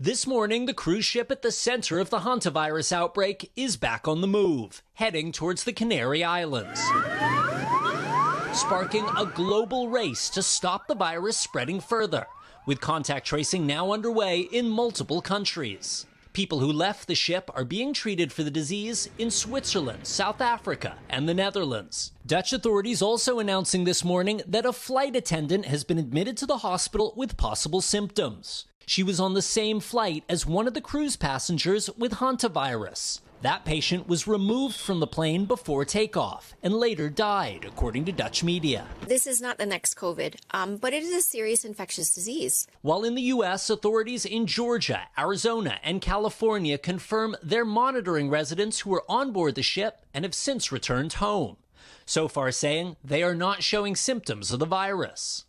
This morning, the cruise ship at the center of the Hantavirus outbreak is back on the move, heading towards the Canary Islands, sparking a global race to stop the virus spreading further, with contact tracing now underway in multiple countries. People who left the ship are being treated for the disease in Switzerland, South Africa, and the Netherlands. Dutch authorities also announcing this morning that a flight attendant has been admitted to the hospital with possible symptoms. She was on the same flight as one of the cruise passengers with hantavirus. That patient was removed from the plane before takeoff and later died, according to Dutch media. This is not the next COVID, but it is a serious infectious disease. While in the U.S., authorities in Georgia, Arizona, and California confirm they're monitoring residents who were on board the ship and have since returned home, so far saying they are not showing symptoms of the virus.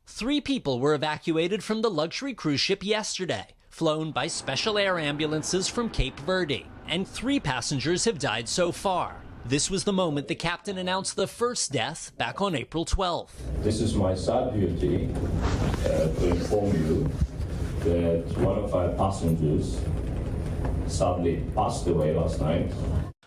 3 people were evacuated from the luxury cruise ship yesterday, flown by special air ambulances from Cape Verde, and 3 passengers have died so far. This was the moment the captain announced the first death back on April 12th. This is my sad duty to inform you that one of our passengers sadly passed away last night.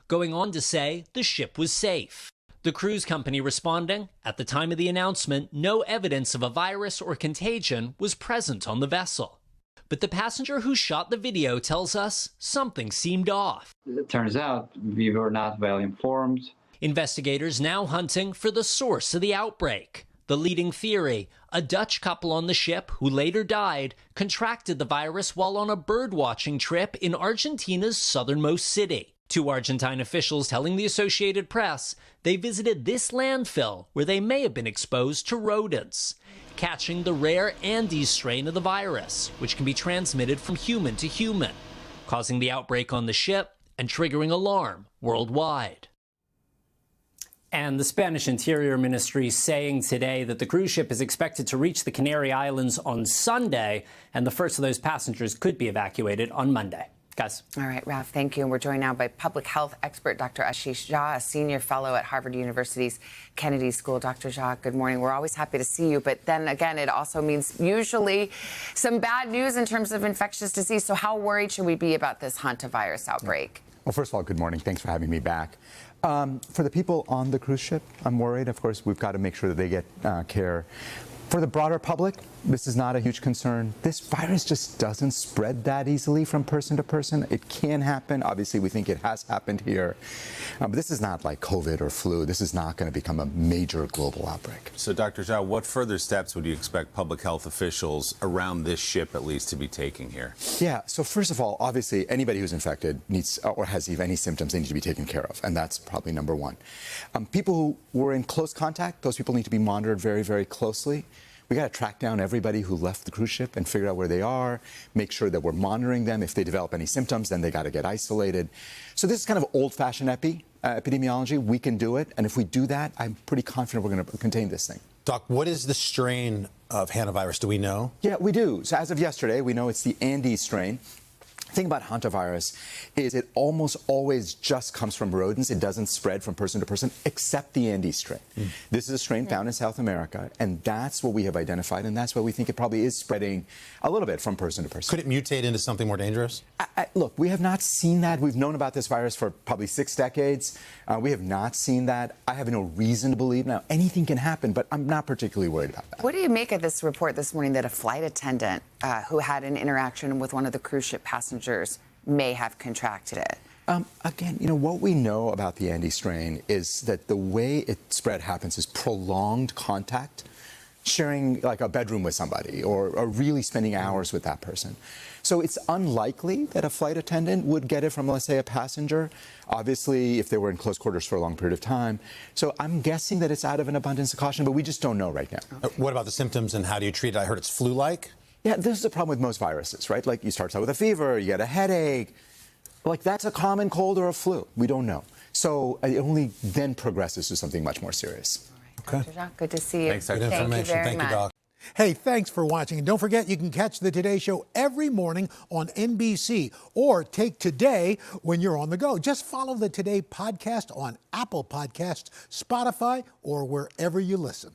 Going on to say the ship was safe. The cruise company responding, at the time of the announcement, no evidence of a virus or contagion was present on the vessel. But the passenger who shot the video tells us something seemed off. It turns out we were not well informed. Investigators now hunting for the source of the outbreak. The leading theory, a Dutch couple on the ship who later died contracted the virus while on a bird-watching trip in Argentina's southernmost city. 2 Argentine officials telling the Associated Press they visited this landfill where they may have been exposed to rodents, catching the rare Andes strain of the virus, which can be transmitted from human to human, causing the outbreak on the ship and triggering alarm worldwide. And the Spanish Interior Ministry saying today that the cruise ship is expected to reach the Canary Islands on Sunday, and the first of those passengers could be evacuated on Monday. Guys. All right, Ralph, thank you. And we're joined now by public health expert Dr. Ashish Jha, a senior fellow at Harvard University's Kennedy School. Dr. Jha, good morning. We're always happy to see you. But then again, it also means usually some bad news in terms of infectious disease. So how worried should we be about this hantavirus outbreak? Well, first of all, good morning. Thanks for having me back. For the people on the cruise ship, I'm worried. Of course, we've got to make sure that they get care. For the broader public, this is not a huge concern. This virus just doesn't spread that easily from person to person. It can happen. Obviously, we think it has happened here. But this is not like COVID or flu. This is not going to become a major global outbreak. So, Dr. Jha, what further steps would you expect public health officials around this ship, at least, to be taking here? Yeah, so first of all, obviously, anybody who's infected needs or has any symptoms, they need to be taken care of. And that's probably number one. People who were in close contact, those people need to be monitored very, very closely. We got to track down everybody who left the cruise ship and figure out where they are, make sure that we're monitoring them. If they develop any symptoms, then they got to get isolated. So this is kind of old-fashioned epidemiology. We can do it. And if we do that, I'm pretty confident we're going to contain this thing. Doc, what is the strain of hantavirus? Do we know? Yeah, we do. So as of yesterday, we know it's the Andes strain. The thing about hantavirus is it almost always just comes from rodents. It doesn't spread from person to person, except the Andes strain. This is a strain found in South America, and that's what we have identified, and that's why we think it probably is spreading a little bit from person to person. Could it mutate into something more dangerous? Look, we have not seen that. We've known about this virus for probably 6 decades. We have not seen that. I have no reason to believe now. Anything can happen, but I'm not particularly worried about that. What do you make of this report this morning that a flight attendant who had an interaction with one of the cruise ship passengers may have contracted it? Again, what we know about the Andes strain is that the way it spread happens is prolonged contact, sharing like a bedroom with somebody or really spending hours with that person. So it's unlikely that a flight attendant would get it from, let's say, a passenger, obviously, if they were in close quarters for a long period of time. So I'm guessing that it's out of an abundance of caution, but we just don't know right now. What about the symptoms and how do you treat it? I heard it's flu-like. Yeah, this is the problem with most viruses, right? Like you start out with a fever, you get a headache. Like that's a common cold or a flu. We don't know. So it only then progresses to something much more serious. All right, Dr. Jha, good to see you. Thanks, Dr. Good information. Thank you, Doc. Hey, thanks for watching. And don't forget, you can catch the Today Show every morning on NBC or take Today when you're on the go. Just follow the Today podcast on Apple Podcasts, Spotify, or wherever you listen.